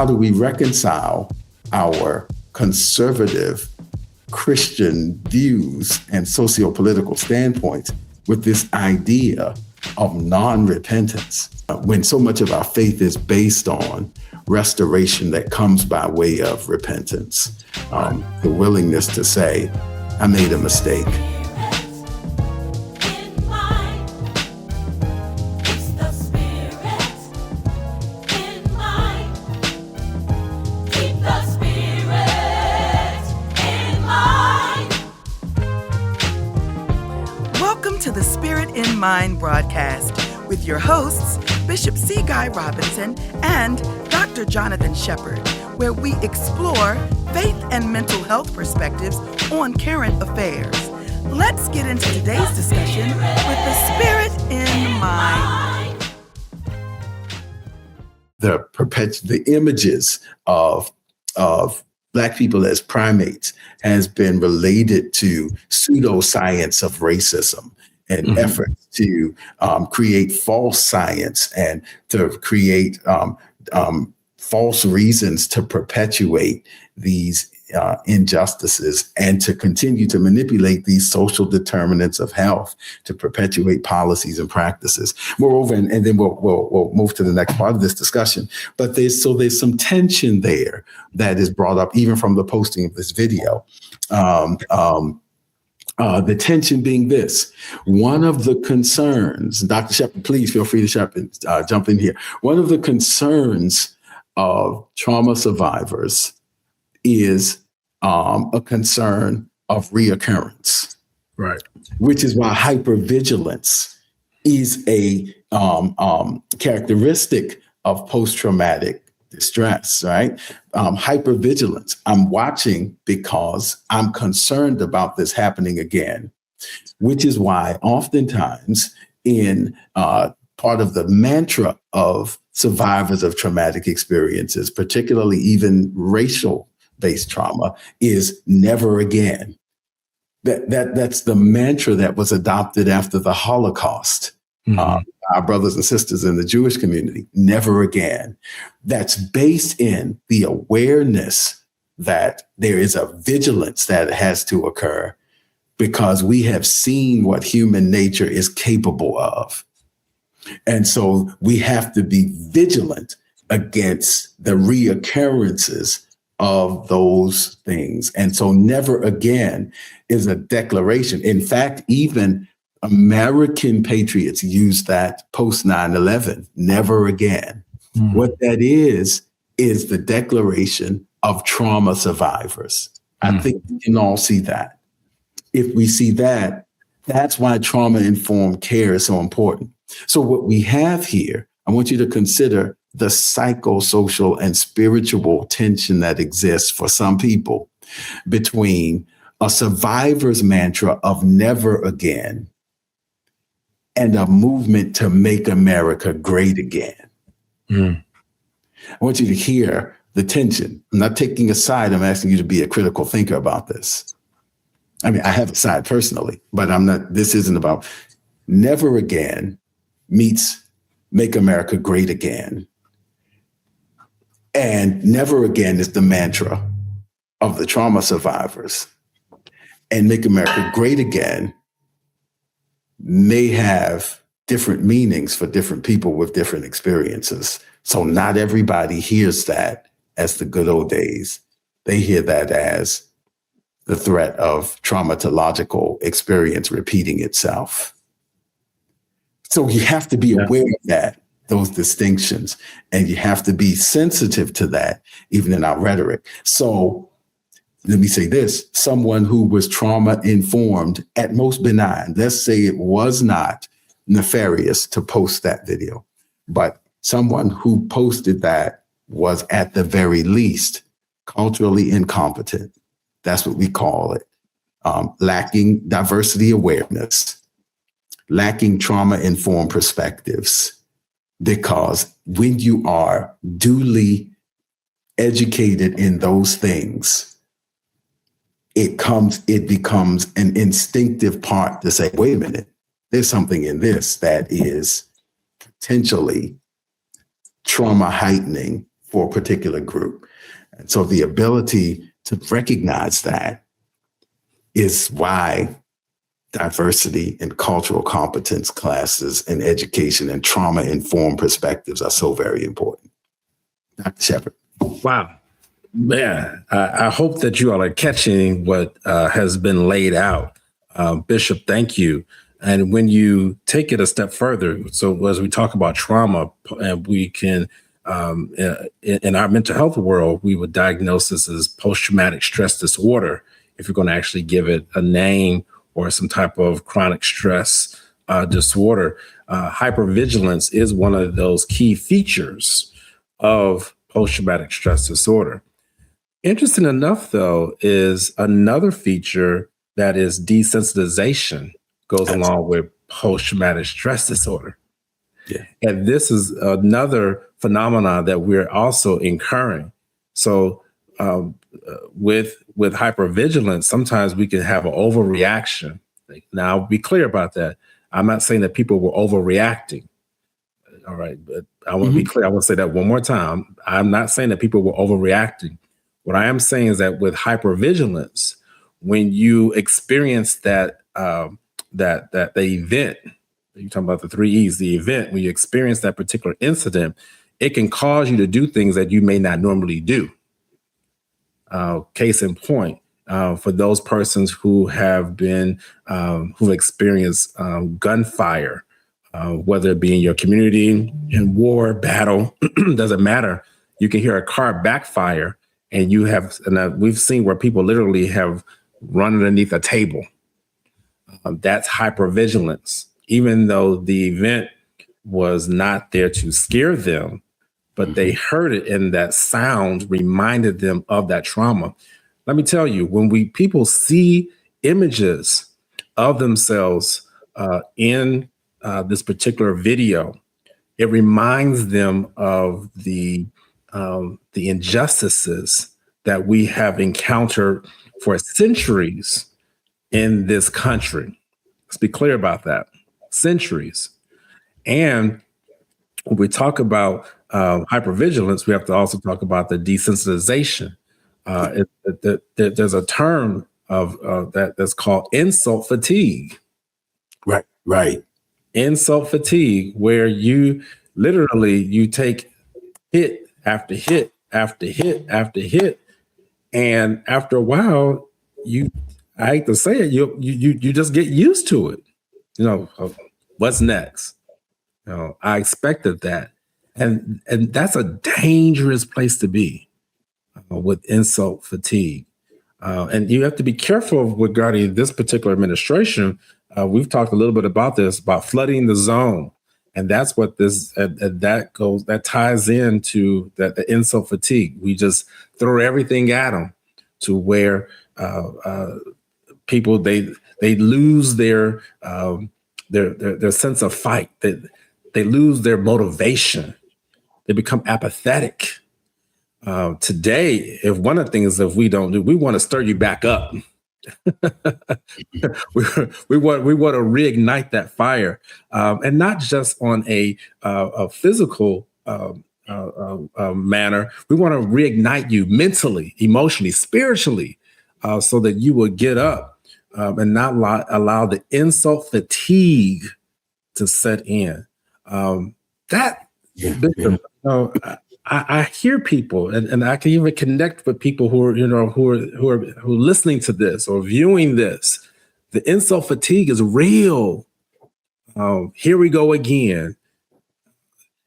How do we reconcile our conservative Christian views and socio-political standpoints with this idea of non-repentance when so much of our faith is based on restoration that comes by way of repentance, the willingness to say, I made a mistake. To the Spirit in Mind broadcast with your hosts, Bishop C. Guy Robinson and Dr. Jonathan Shepherd, where we explore faith and mental health perspectives on current affairs. Let's get into today's discussion with the Spirit in Mind. The images of Black people as primates has been related to pseudoscience of racism and efforts to create false science and to create false reasons to perpetuate these injustices and to continue to manipulate these social determinants of health to perpetuate policies and practices. Moreover, and then we'll move to the next part of this discussion. But there's some tension there that is brought up even from the posting of this video. The tension being this: one of the concerns, Dr. Shepherd, please feel free to jump in here. One of the concerns of trauma survivors is a concern of reoccurrence, right? Which is why hypervigilance is a characteristic of post-traumatic distress, right? Hypervigilance. I'm watching because I'm concerned about this happening again, which is why oftentimes in part of the mantra of survivors of traumatic experiences, particularly even racial-based trauma, is never again. That's the mantra that was adopted after the Holocaust. Our brothers and sisters in the Jewish community, never again. That's based in the awareness that there is a vigilance that has to occur because we have seen what human nature is capable of. And so we have to be vigilant against the reoccurrences of those things. And so never again is a declaration. In fact, even American patriots use that post 9/11, never again. What that is the declaration of trauma survivors. I think we can all see that. If we see that, that's why trauma-informed care is so important. So what we have here, I want you to consider the psychosocial and spiritual tension that exists for some people between a survivor's mantra of never again and a movement to make America great again. I want you to hear the tension. I'm not taking a side. I'm asking you to be a critical thinker about this. I mean, I have a side personally, but this isn't about never again meets make America great again. And never again is the mantra of the trauma survivors. And make America great again may have different meanings for different people with different experiences. So not everybody hears that as the good old days. They hear that as the threat of traumatological experience repeating itself. So you have to be aware of that, those distinctions, and you have to be sensitive to that, even in our rhetoric. So let me say this: someone who was trauma informed, at most benign, let's say it was not nefarious to post that video, but someone who posted that was at the very least culturally incompetent. That's what we call it. Lacking diversity awareness, lacking trauma-informed perspectives, because when you are duly educated in those things, it becomes an instinctive part to say, wait a minute, there's something in this that is potentially trauma heightening for a particular group. And so the ability to recognize that is why diversity and cultural competence classes and education and trauma-informed perspectives are so very important. Dr. Shepherd. Wow. Man, I hope that you all are catching what has been laid out. Bishop, thank you. And when you take it a step further, so as we talk about trauma, and we can, in our mental health world, we would diagnose this as post-traumatic stress disorder, if you're going to actually give it a name or some type of chronic stress disorder. Hypervigilance is one of those key features of post-traumatic stress disorder. Interesting enough, though, is another feature that is desensitization goes along with post-traumatic stress disorder. Yeah. And this is another phenomenon that we're also incurring. So with hypervigilance, sometimes we can have an overreaction. Now, be clear about that. I'm not saying that people were overreacting. All right. But I want to be clear. I want to say that one more time. I'm not saying that people were overreacting. What I am saying is that with hypervigilance, when you experience that the event, you're talking about the 3 E's, the event, when you experience that particular incident, it can cause you to do things that you may not normally do. Case in point, for those persons who have been, who've experienced gunfire, whether it be in your community, in war, battle, doesn't matter. You can hear a car backfire, and you have, and we've seen where people literally have run underneath a table. That's hypervigilance, even though the event was not there to scare them, but they heard it, and that sound reminded them of that trauma. Let me tell you, when people see images of themselves in this particular video, it reminds them of the injustices that we have encountered for centuries in this country. Let's be clear about that. Centuries. And when we talk about hypervigilance, we have to also talk about the desensitization. There's a term of that's called insult fatigue. Right. Insult fatigue, where you take hit after hit after hit after hit, and after a while, I hate to say it, you just get used to it. What's next? I expected that, and that's a dangerous place to be with insult fatigue, and you have to be careful regarding this particular administration. We've talked a little bit about this, about flooding the zone. And that's what that ties into the insult fatigue. We just throw everything at them to where people, they lose their sense of fight. They lose their motivation. They become apathetic. Today, if one of the things that we don't do, we want to stir you back up. we want to reignite that fire, and not just on a physical manner. We want to reignite you mentally, emotionally, spiritually, so that you will get up and not allow the insult fatigue to set in. I hear people, and I can even connect with people who are listening to this or viewing this. The insult fatigue is real. Here we go again.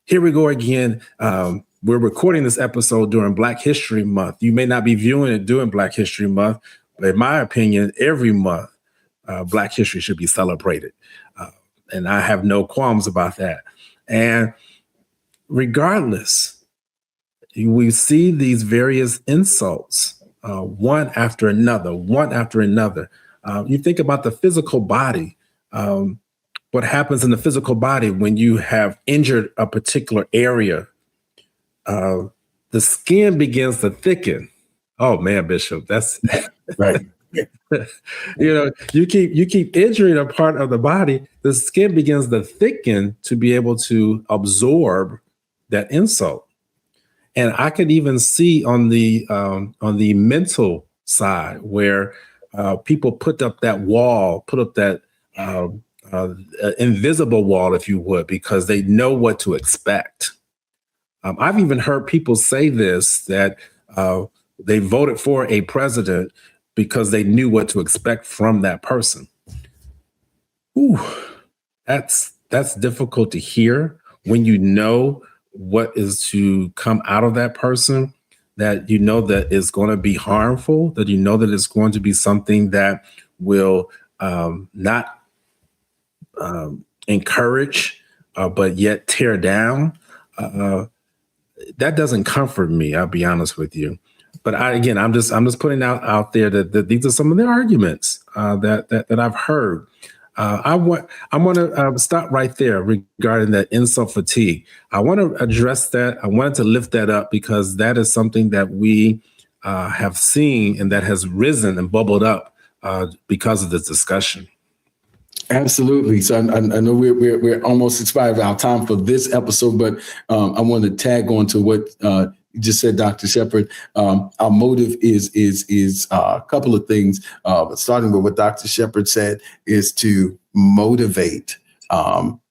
We're recording this episode during Black History Month. You may not be viewing it during Black History Month, but in my opinion, every month, Black history should be celebrated. And I have no qualms about that. And regardless, we see these various insults, one after another. You think about the physical body. What happens in the physical body when you have injured a particular area? The skin begins to thicken. Oh man, Bishop, that's Right. You keep injuring a part of the body, the skin begins to thicken to be able to absorb that insult. And I could even see on the mental side where people put up that wall, put up that invisible wall, if you would, because they know what to expect. I've even heard people say this, that they voted for a president because they knew what to expect from that person. Ooh, that's difficult to hear when you know what is to come out of that person, that you know that is going to be harmful, that you know that it's going to be something that will not encourage, but yet tear down. That doesn't comfort me. I'll be honest with you. But I'm just putting out there that these are some of the arguments that I've heard. I want to stop right there regarding that insult fatigue. I want to address that. I wanted to lift that up because that is something that we have seen and that has risen and bubbled up because of this discussion. Absolutely. So I know we're almost expired our time for this episode, but I want to tag on to what you just said, Dr. Shepherd. Our motive is a couple of things, but starting with what Dr. Shepherd said is to motivate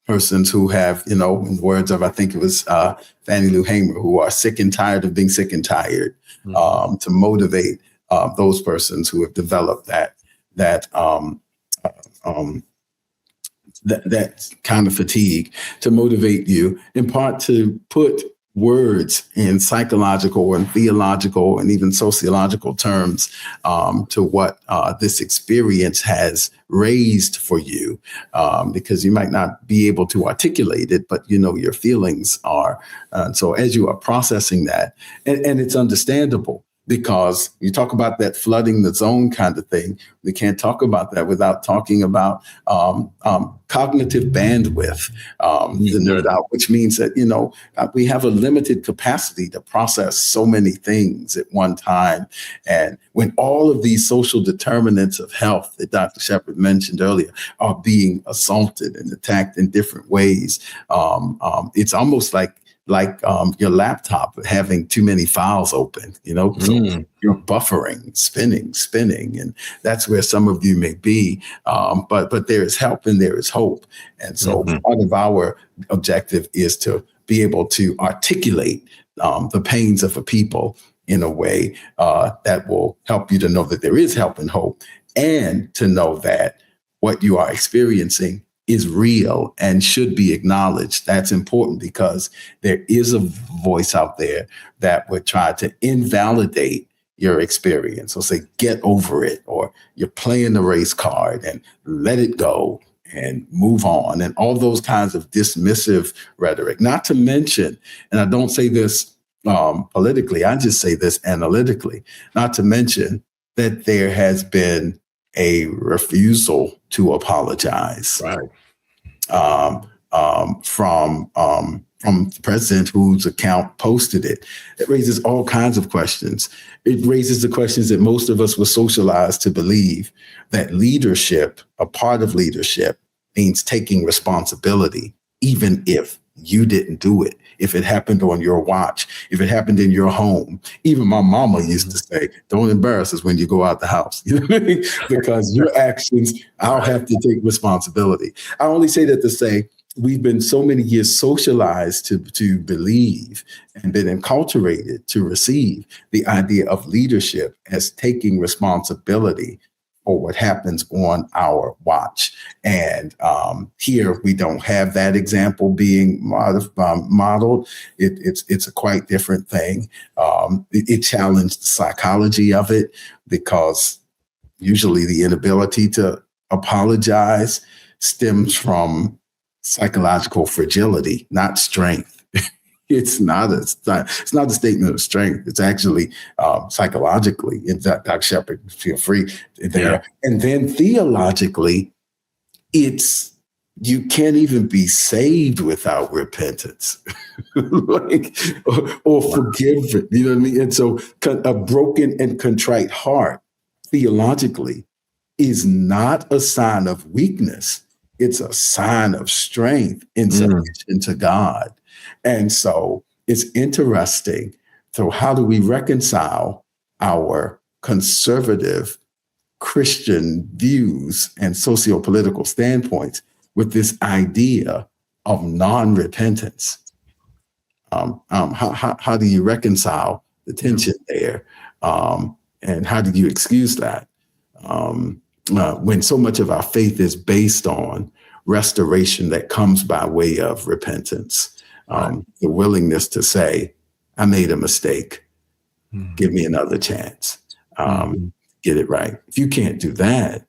persons who have, in the words of, I think it was Fannie Lou Hamer, who are sick and tired of being sick and tired, to motivate those persons who have developed that kind of fatigue, to motivate you, in part to put words in psychological and theological and even sociological terms to what this experience has raised for you, because you might not be able to articulate it, but your feelings are. So as you are processing that, and it's understandable, because you talk about that flooding the zone kind of thing. We can't talk about that without talking about cognitive bandwidth, which means that, we have a limited capacity to process so many things at one time. And when all of these social determinants of health that Dr. Shepherd mentioned earlier are being assaulted and attacked in different ways, it's almost like your laptop having too many files open, so you're buffering, spinning, and that's where some of you may be. But there is help and there is hope. And so part of our objective is to be able to articulate the pains of a people in a way that will help you to know that there is help and hope, and to know that what you are experiencing is real and should be acknowledged. That's important, because there is a voice out there that would try to invalidate your experience, or say, get over it, or you're playing the race card and let it go and move on, and all those kinds of dismissive rhetoric. Not to mention, and I don't say this politically, I just say this analytically, not to mention that there has been a refusal to apologize, right, from the president whose account posted it. It raises all kinds of questions. It raises the questions that most of us were socialized to believe, that leadership, a part of leadership, means taking responsibility, even if you didn't do it, if it happened on your watch, if it happened in your home. Even my mama used to say, don't embarrass us when you go out the house, because your actions, I'll have to take responsibility. I only say that to say, we've been so many years socialized to believe and been enculturated to receive the idea of leadership as taking responsibility for what happens on our watch. And here we don't have that example being modeled. It's a quite different thing. It challenged the psychology of it, because usually the inability to apologize stems from psychological fragility, not strength. It's not a statement of strength. It's actually psychologically. In fact, Dr. Shepherd, feel free there. Yeah. And then theologically, it's, you can't even be saved without repentance, or forgiven. You know what I mean? And so a broken and contrite heart, theologically, is not a sign of weakness. It's a sign of strength in submission to God. And so it's interesting So how do we reconcile our conservative Christian views and socio-political standpoints with this idea of non-repentance? How do you reconcile the tension there? And how do you excuse that? When so much of our faith is based on restoration that comes by way of repentance, the willingness to say, I made a mistake, give me another chance, get it right. If you can't do that,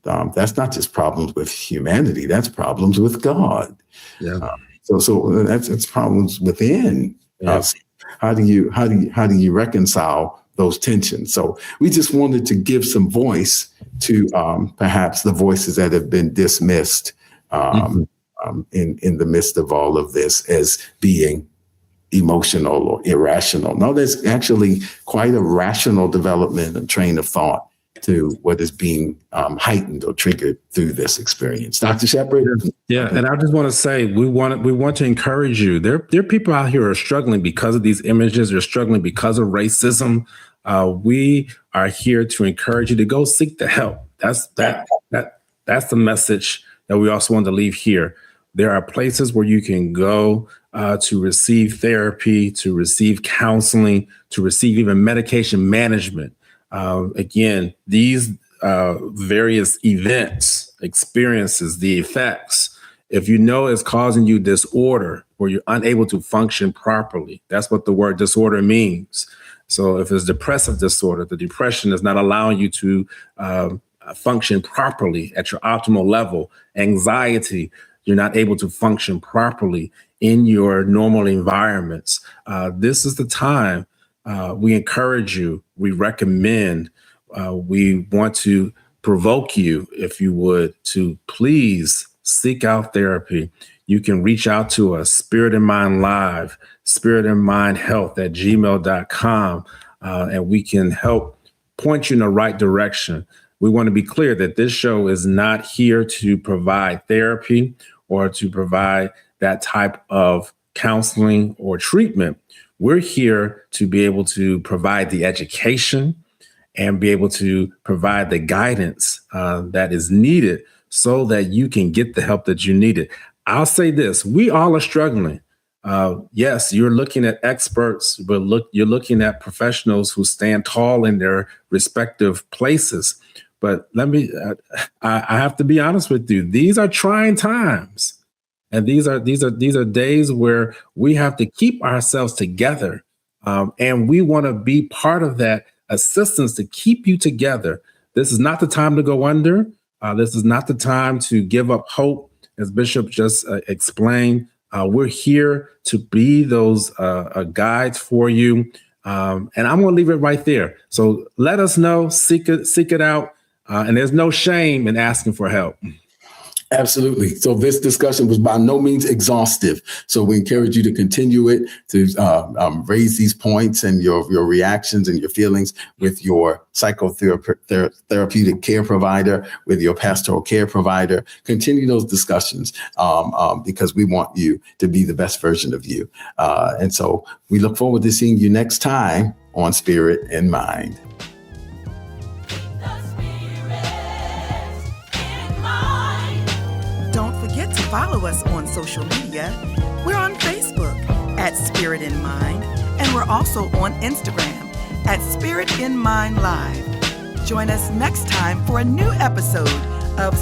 that's not just problems with humanity, that's problems with God. Yeah. So that's problems within us. How do you reconcile those tensions? So we just wanted to give some voice to perhaps the voices that have been dismissed in the midst of all of this as being emotional or irrational. No, there's actually quite a rational development and train of thought to what is being heightened or triggered through this experience. Dr. Shepard? Yeah, and I just want to say we want to encourage you. There are people out here who are struggling because of these images. They're struggling because of racism. We are here to encourage you to go seek the help. That's the message that we also want to leave here. There are places where you can go to receive therapy, to receive counseling, to receive even medication management. Again, these various events, experiences, the effects, if you know it's causing you disorder or you're unable to function properly, that's what the word disorder means. So if it's depressive disorder, the depression is not allowing you to function properly at your optimal level. Anxiety, you're not able to function properly in your normal environments. This is the time. We encourage you, we recommend, we want to provoke you, if you would, to please seek out therapy. You can reach out to us, Spirit and Mind Live, spiritandmindhealth@gmail.com, and we can help point you in the right direction. We want to be clear that this show is not here to provide therapy or to provide that type of counseling or treatment. We're here to be able to provide the education and be able to provide the guidance that is needed so that you can get the help that you needed. I'll say this, we all are struggling. Yes, you're looking at experts, but you're looking at professionals who stand tall in their respective places. But I have to be honest with you. These are trying times. And these are days where we have to keep ourselves together. And we want to be part of that assistance to keep you together. This is not the time to go under. This is not the time to give up hope. As Bishop just explained, we're here to be those guides for you. And I'm going to leave it right there. So let us know, seek it out. And there's no shame in asking for help. Absolutely. So this discussion was by no means exhaustive. So we encourage you to continue it, to raise these points and your reactions and your feelings with your psychotherapeutic care provider, with your pastoral care provider. Continue those discussions because we want you to be the best version of you. And so we look forward to seeing you next time on Spirit and Mind. Follow us on social media. We're on Facebook at Spirit in Mind, and we're also on Instagram at Spirit in Mind Live. Join us next time for a new episode of